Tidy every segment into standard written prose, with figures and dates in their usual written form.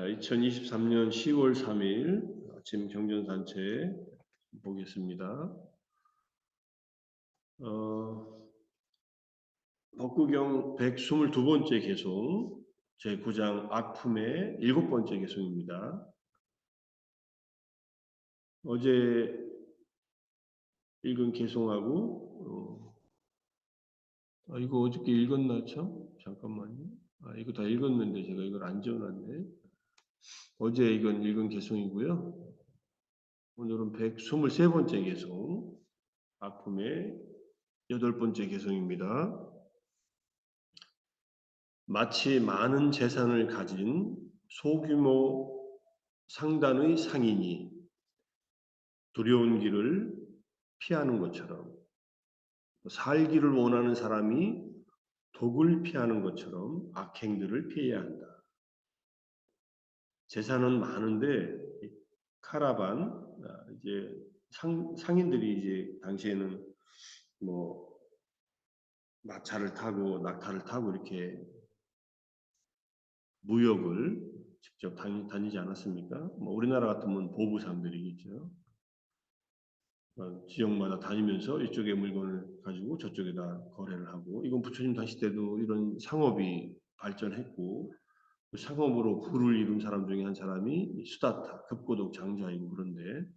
2023년 10월 3일 아침 경전산책 보겠습니다. 법구경 122번째 개송, 제9장 아픔의 7번째 개송입니다. 어제 읽은 개송하고 이거 어저께 읽었나 참? 잠깐만요. 이거 다 읽었는데 제가 이걸 안 지워놨네. 어제 읽은 개송이고요. 오늘은 123번째 개송, 아픔의 8번째 개송입니다. 마치 많은 재산을 가진 소규모 상단의 상인이 두려운 길을 피하는 것처럼, 살기를 원하는 사람이 독을 피하는 것처럼 악행들을 피해야 한다. 재산은 많은데 카라반, 이제 상인들이 이제 당시에는 뭐 마차를 타고 낙타를 타고 이렇게 무역을 직접 다니지 않았습니까? 뭐 우리나라 같으면 보부상들이겠죠. 지역마다 다니면서 이쪽에 물건을 가지고 저쪽에다 거래를 하고, 이건 부처님 당시 때도 이런 상업이 발전했고, 그 상업으로 부를 이룬 사람 중에 한 사람이 수다타, 급고독 장자이고, 그런데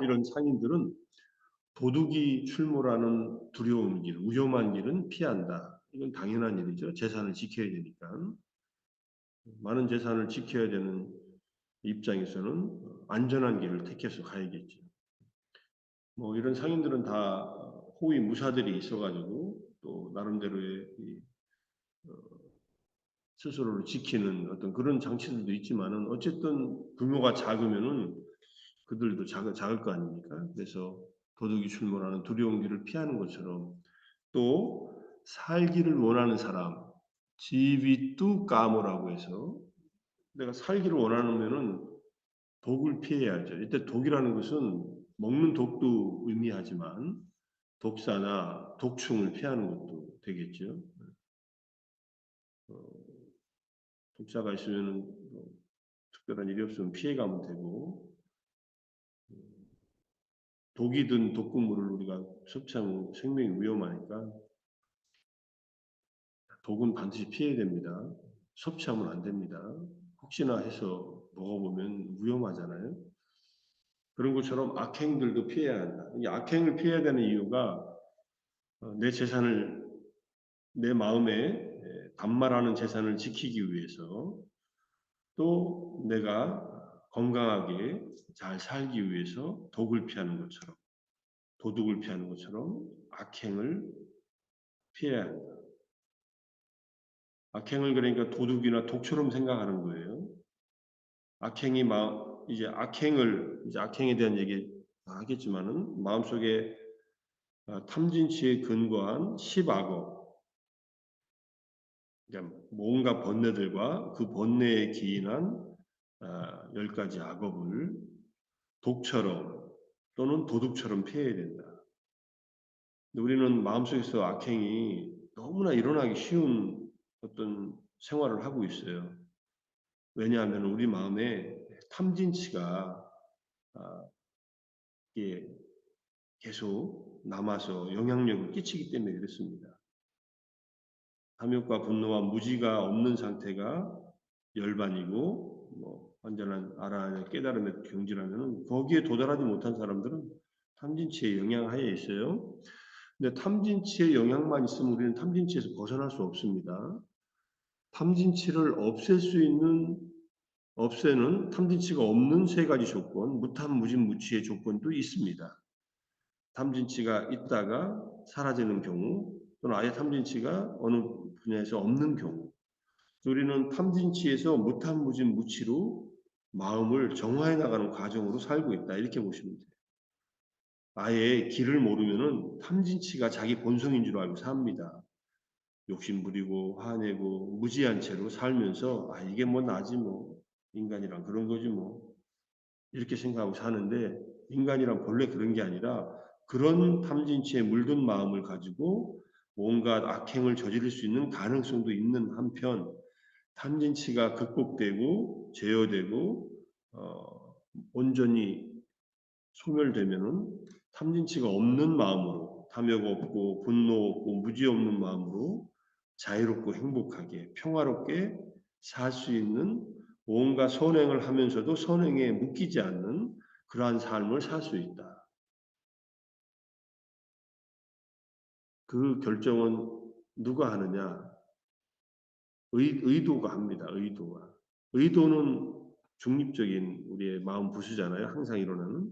이런 상인들은 도둑이 출몰하는 두려운 길, 위험한 길은 피한다. 이건 당연한 일이죠. 재산을 지켜야 되니까. 많은 재산을 지켜야 되는 입장에서는 안전한 길을 택해서 가야겠죠. 뭐 이런 상인들은 다 호위 무사들이 있어가지고 또 나름대로의 스스로를 지키는 어떤 그런 장치들도 있지만은 어쨌든 규모가 작으면은 그들도 작을 거 아닙니까? 그래서 도둑이 출몰하는 두려운 길을 피하는 것처럼 또 살기를 원하는 사람, 지비뚜 까모라고 해서 내가 살기를 원하면은 독을 피해야죠. 이때 독이라는 것은 먹는 독도 의미하지만 독사나 독충을 피하는 것도 되겠죠. 어, 독사가 있으면 특별한 일이 없으면 피해가면 되고, 독이 든 독극물을 우리가 섭취하면 생명이 위험하니까 독은 반드시 피해야 됩니다. 섭취하면 안 됩니다. 혹시나 해서 먹어보면 위험하잖아요. 그런 것처럼 악행들도 피해야 한다. 이 악행을 피해야 되는 이유가 내 재산을, 내 마음에 단말하는 재산을 지키기 위해서, 또 내가 건강하게 잘 살기 위해서 독을 피하는 것처럼, 도둑을 피하는 것처럼 악행을 피해야 한다. 악행을 그러니까 도둑이나 독처럼 생각하는 거예요. 이제 악행에 대한 얘기 하겠지만은 마음속에 탐진치에 근거한 10악업, 그러니까 뭔가 번뇌들과 그 번뇌에 기인한 10가지 악업을 독처럼 또는 도둑처럼 피해야 된다. 우리는 마음속에서 악행이 너무나 일어나기 쉬운 어떤 생활을 하고 있어요. 왜냐하면 우리 마음에 탐진치가 계속 남아서 영향력을 끼치기 때문에 그렇습니다. 탐욕과 분노와 무지가 없는 상태가 열반이고, 완전한 알아야 깨달음에 경지라면 거기에 도달하지 못한 사람들은 탐진치의 영향하에 있어요. 근데 탐진치의 영향만 있으면 우리는 탐진치에서 벗어날 수 없습니다. 탐진치를 없애는 탐진치가 없는 세 가지 조건, 무탐무진무치의 조건도 있습니다. 탐진치가 있다가 사라지는 경우, 또는 아예 탐진치가 어느 분야에서 없는 경우, 우리는 탐진치에서 무탐무진무치로 마음을 정화해 나가는 과정으로 살고 있다. 이렇게 보시면 돼요. 아예 길을 모르면은 탐진치가 자기 본성인 줄 알고 삽니다. 욕심 부리고 화내고 무지한 채로 살면서 이게 뭐 나지 뭐, 인간이란 그런 거지 뭐, 이렇게 생각하고 사는데, 인간이란 본래 그런 게 아니라 그런 탐진치에 물든 마음을 가지고 뭔가 악행을 저지를 수 있는 가능성도 있는 한편, 탐진치가 극복되고 제어되고 온전히 소멸되면은 탐진치가 없는 마음으로 탐욕 없고 분노 없고 무지 없는 마음으로 자유롭고 행복하게 평화롭게 살 수 있는 온갖 선행을 하면서도 선행에 묶이지 않는 그러한 삶을 살 수 있다. 그 결정은 누가 하느냐? 의도가 합니다. 의도가. 의도는 중립적인 우리의 마음 부수잖아요. 항상 일어나는.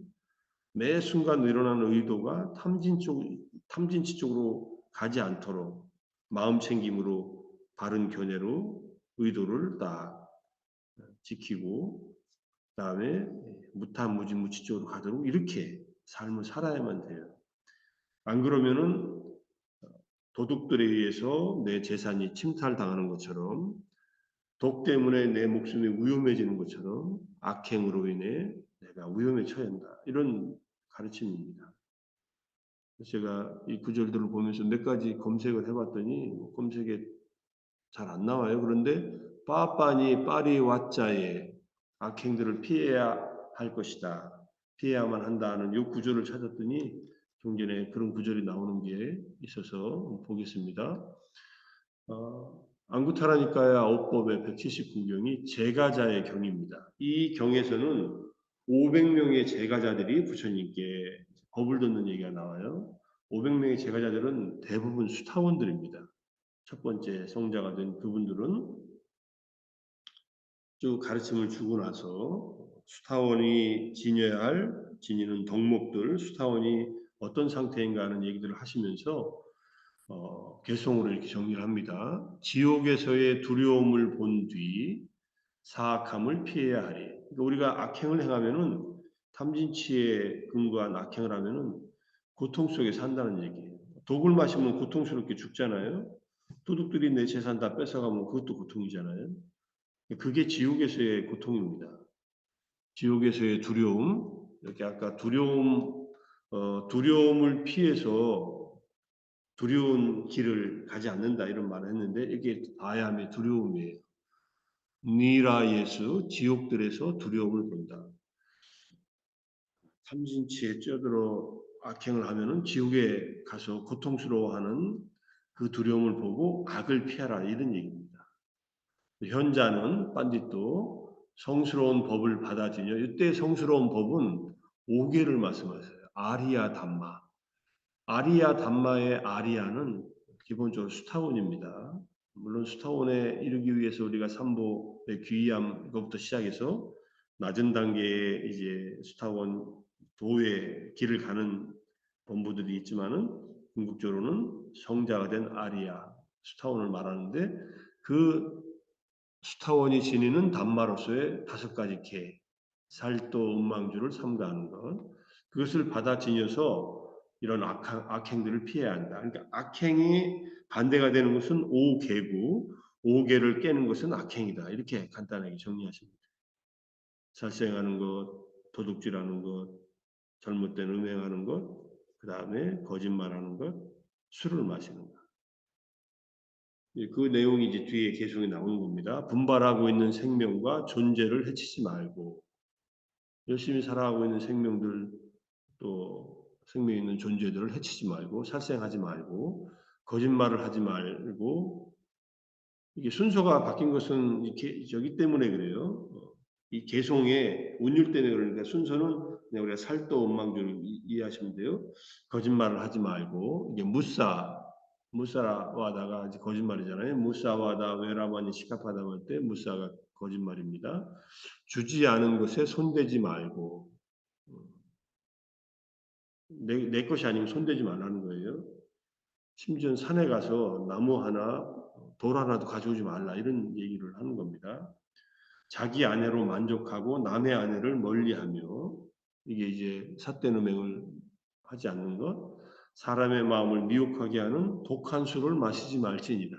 매 순간 일어나는 의도가 탐진치 쪽으로 가지 않도록 마음 챙김으로 바른 견해로 의도를 딱 지키고 그다음에 무탐무진무치 쪽으로 가도록 이렇게 삶을 살아야만 돼요. 안 그러면은 도둑들에 의해서 내 재산이 침탈당하는 것처럼 독 때문에 내 목숨이 위험해지는 것처럼 악행으로 인해 내가 위험에 처한다. 이런 가르침입니다. 제가 이 구절들을 보면서 몇 가지 검색을 해봤더니 검색에 잘 안 나와요. 그런데 빠빠니 빠리 왓자에 악행들을 피해야 할 것이다. 피해야만 한다는 이 구절을 찾았더니 종전에 그런 구절이 나오는 게 있어서 보겠습니다. 안구타라니까야 아홉법의 179경이 제가자의 경입니다. 이 경에서는 500명의 제가자들이 부처님께 법을 듣는 얘기가 나와요. 500명의 제가자들은 대부분 수타원들입니다. 첫 번째 성자가 된 그분들은 쭉 가르침을 주고 나서 수타원이 지니는 덕목들, 수타원이 어떤 상태인가 하는 얘기들을 하시면서 개성으로 이렇게 정리를 합니다. 지옥에서의 두려움을 본 뒤 사악함을 피해야 하리. 그러니까 우리가 악행을 행하면은 탐진치에 근거한 악행을 하면은 고통 속에 산다는 얘기예요. 독을 마시면 고통스럽게 죽잖아요. 도둑들이 내 재산 다 뺏어가면 그것도 고통이잖아요. 그게 지옥에서의 고통입니다. 지옥에서의 두려움, 이렇게 아까 두려움을 피해서 두려운 길을 가지 않는다 이런 말을 했는데 이게 아야의 두려움이에요. 니라 예수, 지옥들에서 두려움을 본다. 탐진치에 쪄들어 악행을 하면은 지옥에 가서 고통스러워하는 그 두려움을 보고 악을 피하라 이런 얘기입니다. 현자는 빤딧도 성스러운 법을 받아지며 이때 성스러운 법은 5개를 말씀하세요. 아리아 담마. 아리아 담마의 아리아는 기본적으로 수타원입니다. 물론 수타원에 이르기 위해서 우리가 삼보의 귀의함 이것부터 시작해서 낮은 단계의 이제 수타원 도의 길을 가는 본부들이 있지만은 궁극적으로는 성자가 된 아리아 수타원을 말하는데 그 수타원이 지니는 단마로서의 5가지 계, 살도 음망주를 삼가하는 것, 그것을 받아 지녀서 이런 악행들을 피해야 한다. 그러니까 악행이 반대가 되는 것은 오계고, 오계를 깨는 것은 악행이다. 이렇게 간단하게 정리하십니다. 살생하는 것, 도둑질하는 것, 잘못된 음행하는 것, 그 다음에 거짓말하는 것, 술을 마시는 것. 그 내용이 이제 뒤에 계속이 나오는 겁니다. 분발하고 있는 생명과 존재를 해치지 말고 열심히 살아가고 있는 생명들 또 생명 있는 존재들을 해치지 말고 살생하지 말고 거짓말을 하지 말고 이게 순서가 바뀐 것은 이렇게 저기 때문에 그래요. 이 개송의 운율 때문에 그러니까 순서는 그냥 우리가 살도 원망주를 이해하시면 돼요. 거짓말을 하지 말고 이게 무사와다가 이제 거짓말이잖아요. 무사와다 외라만이 시카파다 할 때 무사가 거짓말입니다. 주지 않은 것에 손대지 말고 내 것이 아니면 손대지 말라는 거예요. 심지어 산에 가서 나무 하나, 돌 하나도 가져오지 말라 이런 얘기를 하는 겁니다. 자기 아내로 만족하고 남의 아내를 멀리하며 이게 이제 삿된 음행을 하지 않는 것, 사람의 마음을 미혹하게 하는 독한 술을 마시지 말지니라.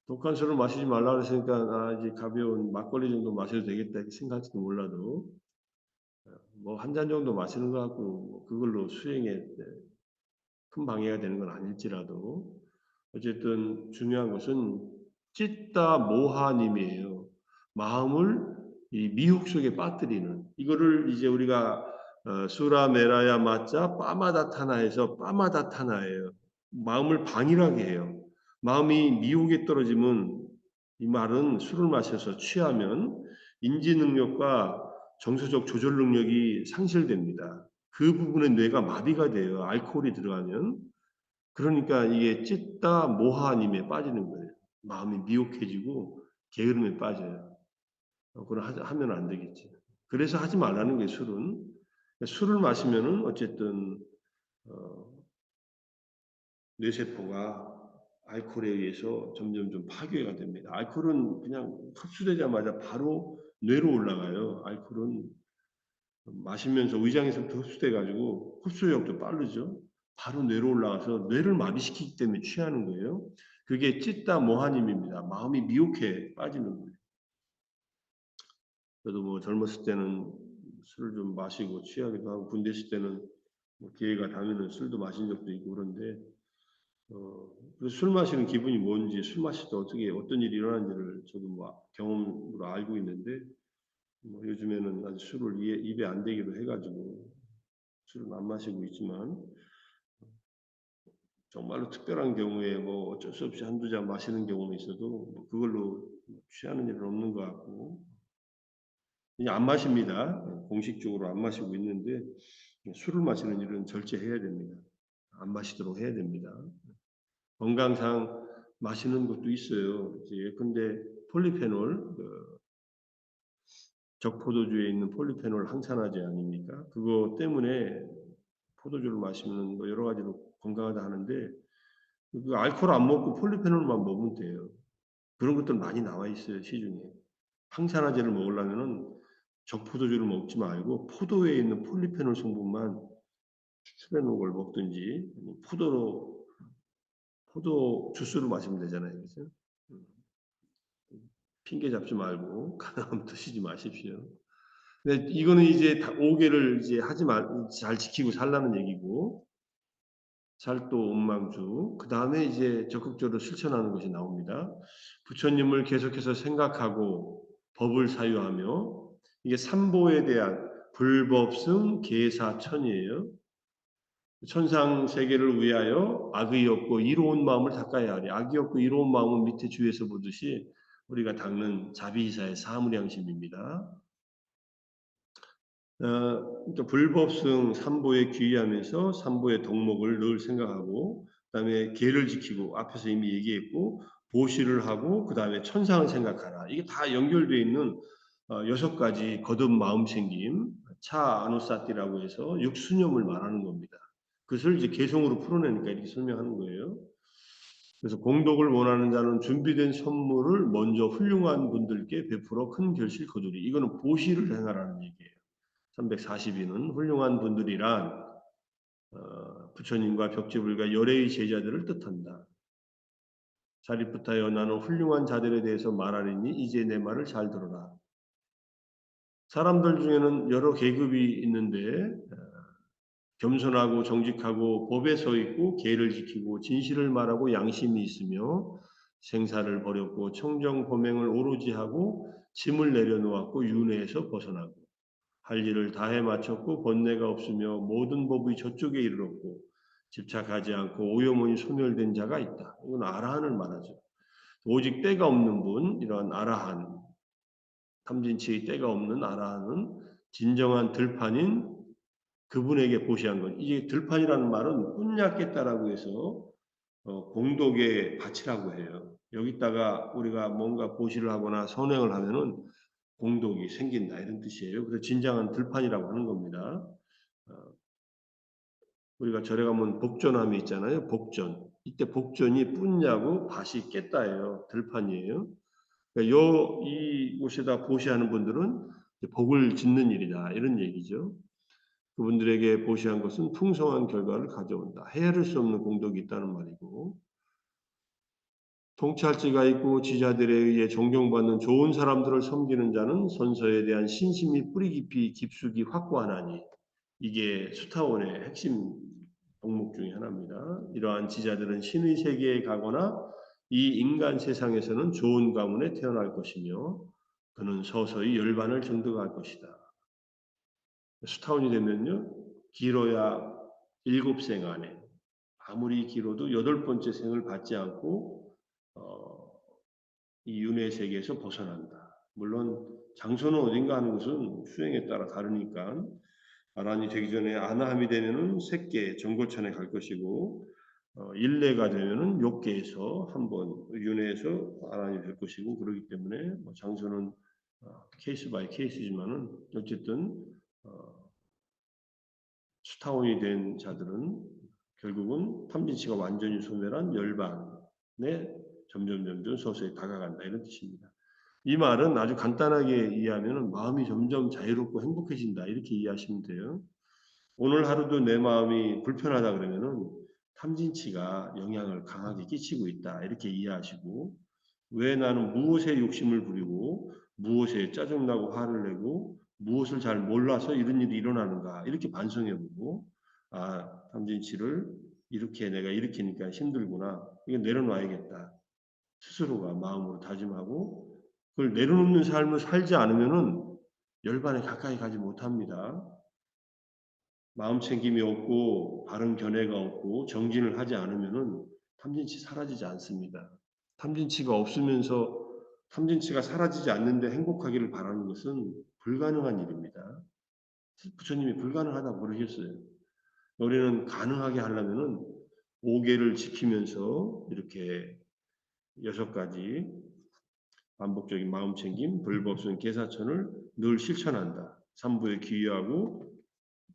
독한 술을 마시지 말라 그랬으니까 이제 가벼운 막걸리 정도 마셔도 되겠다 이렇게 생각할지도 몰라도 뭐 한 잔 정도 마시는 것 같고 뭐 그걸로 수행에 큰 방해가 되는 건 아닐지라도 어쨌든 중요한 것은 찢다 모하님이에요. 마음을 이 미혹 속에 빠뜨리는 이거를 이제 우리가 수라 메라야 마자 빠마다타나에서 빠마다타나예요. 마음을 방일하게 해요. 마음이 미혹에 떨어지면 이 말은 술을 마셔서 취하면 인지 능력과 정서적 조절 능력이 상실됩니다. 그 부분에 뇌가 마비가 돼요. 알코올이 들어가면. 그러니까 이게 찢다 모하님에 빠지는 거예요. 마음이 미혹해지고 게으름에 빠져요. 그걸 하면 안 되겠지. 그래서 하지 말라는 게 술은. 술을 마시면은 어쨌든 어, 뇌세포가 알코올에 의해서 점점 좀 파괴가 됩니다. 알코올은 그냥 흡수되자마자 바로 뇌로 올라가요. 알코올은 마시면서 위장에서부터 흡수돼 가지고 흡수력도 빠르죠. 바로 뇌로 올라가서 뇌를 마비시키기 때문에 취하는 거예요. 그게 찢다 모하님입니다. 마음이 미혹해 빠지는 거예요. 저도 뭐 젊었을 때는 술을 좀 마시고 취하기도 하고 군대 있을 때는 뭐 기회가 닿으면 술도 마신 적도 있고 그런데 그래서 술 마시는 기분이 뭔지 술 마실 때 어떻게 어떤 일이 일어나는지를 저도 뭐 경험으로 알고 있는데 뭐 요즘에는 아직 술을 입에 안 대기로 해가지고 술은 안 마시고 있지만 정말로 특별한 경우에 뭐 어쩔 수 없이 한두 잔 마시는 경우는 있어도 뭐 그걸로 취하는 일은 없는 것 같고 그냥 안 마십니다. 공식적으로 안 마시고 있는데 술을 마시는 일은 절제해야 됩니다. 안 마시도록 해야 됩니다. 건강상 마시는 것도 있어요. 이제 예컨대 폴리페놀, 적포도주에 있는 폴리페놀 항산화제 아닙니까? 그거 때문에 포도주를 마시면 뭐 여러 가지로 건강하다 하는데 그 알코올 안 먹고 폴리페놀만 먹으면 돼요. 그런 것들 많이 나와 있어요 시중에. 항산화제를 먹으려면은 적포도주를 먹지 말고 포도에 있는 폴리페놀 성분만 추출해 놓은 걸 먹든지 포도 주스를 마시면 되잖아요, 그죠? 음, 핑계 잡지 말고 가능하면 드시지 마십시오. 근데 이거는 이제 다 5개를 이제 하지 말, 잘 지키고 살라는 얘기고, 살도 온망주. 그 다음에 이제 적극적으로 실천하는 것이 나옵니다. 부처님을 계속해서 생각하고 법을 사유하며, 이게 삼보에 대한 불법승 계사천이에요. 천상 세계를 위하여 악의 없고 이로운 마음을 닦아야 하리. 악이 없고 이로운 마음은 밑에 주에서 보듯이 우리가 닦는 자비이사의 사물양심입니다. 그러니까 불법승 삼보에 귀의하면서 삼보의 덕목을 늘 생각하고 그다음에 계를 지키고 앞에서 이미 얘기했고 보시를 하고 그다음에 천상을 생각하라. 이게 다 연결되어 있는 6가지 거듭 마음 생김 차 아누사티라고 해서 육수념을 말하는 겁니다. 그것을 이제 개성으로 풀어내니까 이렇게 설명하는 거예요. 그래서 공덕을 원하는 자는 준비된 선물을 먼저 훌륭한 분들께 베풀어 큰 결실 거두리. 이거는 보시를 행하라는 얘기예요. 342는 훌륭한 분들이란 부처님과 벽지불가 열애의 제자들을 뜻한다. 자리부타여 나는 훌륭한 자들에 대해서 말하리니 이제 내 말을 잘 들어라. 사람들 중에는 여러 계급이 있는데 겸손하고 정직하고 법에 서 있고 계를 지키고 진실을 말하고 양심이 있으며 생사를 버렸고 청정 범행을 오로지 하고 짐을 내려놓았고 윤회에서 벗어나고 할 일을 다해 마쳤고 번뇌가 없으며 모든 법의 저쪽에 이르렀고 집착하지 않고 오염원이 소멸된 자가 있다. 이건 아라한을 말하죠. 오직 때가 없는 분, 이러한 아라한, 탐진치의 때가 없는 아라한은 진정한 들판인 그분에게 보시한 것. 이게 들판이라는 말은 꾼약겠다라고 해서 공덕에 바치라고 해요. 여기다가 우리가 뭔가 보시를 하거나 선행을 하면은 공덕이 생긴다 이런 뜻이에요. 그래서 진정한 들판이라고 하는 겁니다. 어, 우리가 절에 가면 복전함이 있잖아요. 복전. 이때 복전이 뿐냐고 밭이 깼다예요. 들판이에요. 그러니까 이곳에다 보시하는 분들은 복을 짓는 일이다 이런 얘기죠. 그분들에게 보시한 것은 풍성한 결과를 가져온다. 헤아릴 수 없는 공덕이 있다는 말이고 통찰지가 있고 지자들에 의해 존경받는 좋은 사람들을 섬기는 자는 선서에 대한 신심이 뿌리 깊이 깊숙이 확고하나니 이게 수타원의 핵심 덕목 중에 하나입니다. 이러한 지자들은 신의 세계에 가거나 이 인간 세상에서는 좋은 가문에 태어날 것이며 그는 서서히 열반을 정득할 것이다. 수타운이 되면요, 길어야 7생 안에, 아무리 길어도 8번째 생을 받지 않고 이 윤회 세계에서 벗어난다. 물론 장소는 어딘가 하는 것은 수행에 따라 다르니까 아란이 되기 전에 아나함이 되면은 셋계 정거천에 갈 것이고 일례가 되면은 욕계에서 한번 윤회에서 아란이 될 것이고 그렇기 때문에 뭐 장소는 케이스 바이 케이스지만은 어쨌든 수타원이 된 자들은 결국은 탐진치가 완전히 소멸한 열반에 점점 서서히 다가간다 이런 뜻입니다. 이 말은 아주 간단하게 이해하면 마음이 점점 자유롭고 행복해진다 이렇게 이해하시면 돼요. 오늘 하루도 내 마음이 불편하다 그러면은 탐진치가 영향을 강하게 끼치고 있다 이렇게 이해하시고 왜 나는 무엇에 욕심을 부리고 무엇에 짜증나고 화를 내고 무엇을 잘 몰라서 이런 일이 일어나는가 이렇게 반성해보고 탐진치를 이렇게 내가 일으키니까 힘들구나 이거 내려놔야겠다 스스로가 마음으로 다짐하고 그걸 내려놓는 삶을 살지 않으면은 열반에 가까이 가지 못합니다. 마음 챙김이 없고 바른 견해가 없고 정진을 하지 않으면은 탐진치 사라지지 않습니다. 탐진치가 없으면서 탐진치가 사라지지 않는데 행복하기를 바라는 것은 불가능한 일입니다. 부처님이 불가능하다고 그러셨어요. 우리는 가능하게 하려면은 5계를 지키면서 이렇게 6가지 반복적인 마음챙김, 불법성, 계사천을 늘 실천한다. 3부에 귀의하고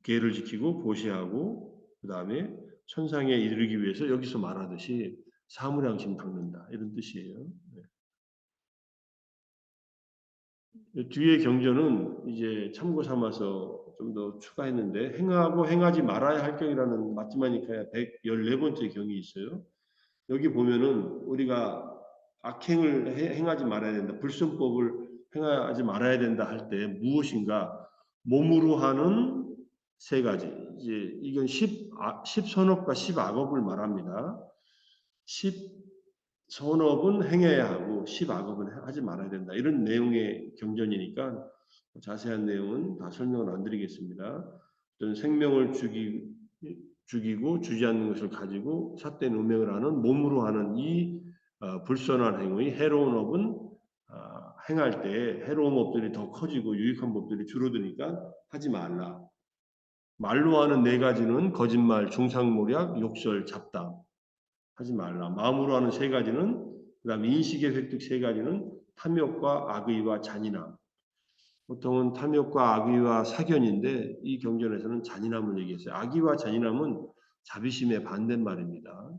계를 지키고 보시하고 그 다음에 천상에 이르기 위해서 여기서 말하듯이 사무량심 닦는다 이런 뜻이에요. 뒤에 경전은 이제 참고 삼아서 좀 더 추가했는데 행하고 행하지 말아야 할 경이라는 마티마니카야 114번째 경이 있어요. 여기 보면은 우리가 악행을 행하지 말아야 된다. 불순법을 행하지 말아야 된다 할 때 무엇인가 몸으로 하는 3가지. 이제 이건 10선업과 10악업을 말합니다. 10선업은 행해야 하고 10악업은 하지 말아야 된다. 이런 내용의 경전이니까 자세한 내용은 다 설명을 안 드리겠습니다. 생명을 죽이고 주지 않는 것을 가지고 삿된 음행을 하는 몸으로 하는 이 불선한 행위, 해로운 업은 행할 때 해로운 법들이 더 커지고 유익한 법들이 줄어드니까 하지 말라. 말로 하는 4가지는 거짓말, 중상모략, 욕설, 잡담 하지 말라. 마음으로 하는 3가지는 그다음 인식의 획득 3가지는 탐욕과 악의와 잔인함. 보통은 탐욕과 악의와 사견인데 이 경전에서는 잔인함을 얘기했어요. 악의와 잔인함은 자비심의 반대말입니다.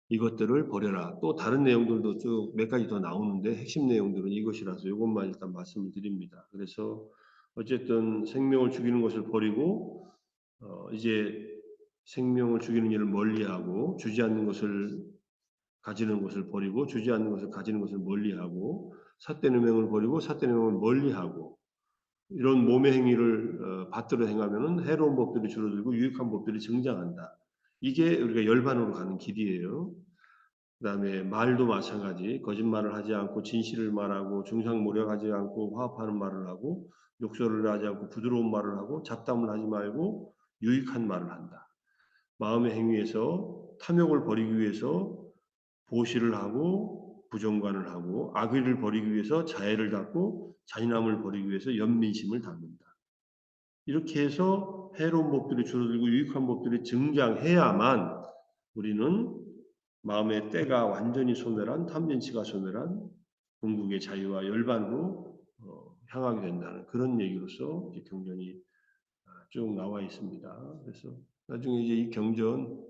이것들을 버려라. 또 다른 내용들도 쭉 몇 가지 더 나오는데 핵심 내용들은 이것이라서 이것만 일단 말씀을 드립니다. 그래서 어쨌든 생명을 죽이는 것을 버리고 이제 생명을 죽이는 일을 멀리하고 주지 않는 것을 가지는 것을 버리고 주지 않는 것을 가지는 것을 멀리하고 삿된 음행을 버리고 삿된 음행을 멀리하고 이런 몸의 행위를 받들어 행하면은 해로운 법들이 줄어들고 유익한 법들이 증장한다. 이게 우리가 열반으로 가는 길이에요. 그다음에 말도 마찬가지. 거짓말을 하지 않고 진실을 말하고 중상모략하지 않고 화합하는 말을 하고 욕설을 하지 않고 부드러운 말을 하고 잡담을 하지 말고 유익한 말을 한다. 마음의 행위에서 탐욕을 버리기 위해서 보시를 하고 부정관을 하고 악의를 버리기 위해서 자애를 닦고 잔인함을 버리기 위해서 연민심을 닦는다. 이렇게 해서 해로운 법들이 줄어들고 유익한 법들이 증장해야만 우리는 마음의 때가 완전히 소멸한 탐진치가 소멸한 궁극의 자유와 열반으로 향하게 된다는 그런 얘기로서 이제 경전이 쭉 나와 있습니다. 그래서 나중에 이제 이 경전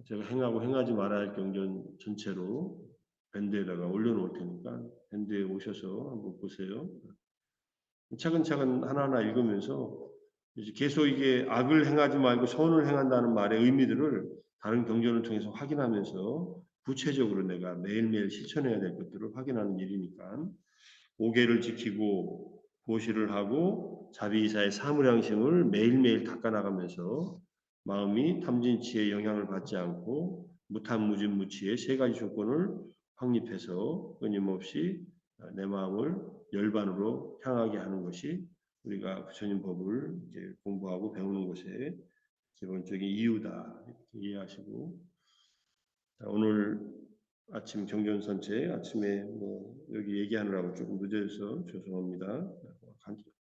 제가 행하고 행하지 말아야 할 경전 전체로 밴드에다가 올려놓을 테니까 밴드에 오셔서 한번 보세요. 차근차근 하나하나 읽으면서 이제 계속 이게 악을 행하지 말고 선을 행한다는 말의 의미들을 다른 경전을 통해서 확인하면서 구체적으로 내가 매일매일 실천해야 될 것들을 확인하는 일이니까 5계를 지키고 보시를 하고 자비이사의 사무량심을 매일매일 닦아나가면서 마음이 탐진치의 영향을 받지 않고 무탐무진무치의 세 가지 조건을 확립해서 끊임없이 내 마음을 열반으로 향하게 하는 것이 우리가 부처님 법을 이제 공부하고 배우는 것의 기본적인 이유다. 이렇게 이해하시고, 오늘 아침 경전선체 아침에 뭐 여기 얘기하느라고 조금 늦어서 죄송합니다.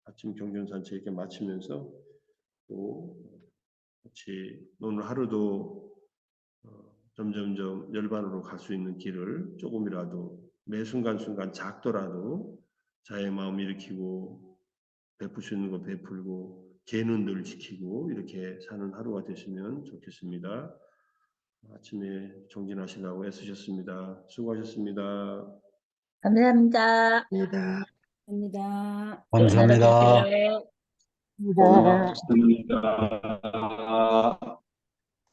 아침 경전선체 이렇게 마치면서 또 같이 오늘 하루도 점점점 열반으로 갈 수 있는 길을 조금이라도 매 순간순간 작더라도 자의 마음 일으키고 베풀 수 있는 거 베풀고 계는 늘 지키고 이렇게 사는 하루가 됐으면 좋겠습니다. 아침에 정진하시라고 애쓰셨습니다. 수고하셨습니다. 감사합니다. 감사합니다. 감사합니다. 좋은 하루 감사합니다. 되세요. 고맙습니다.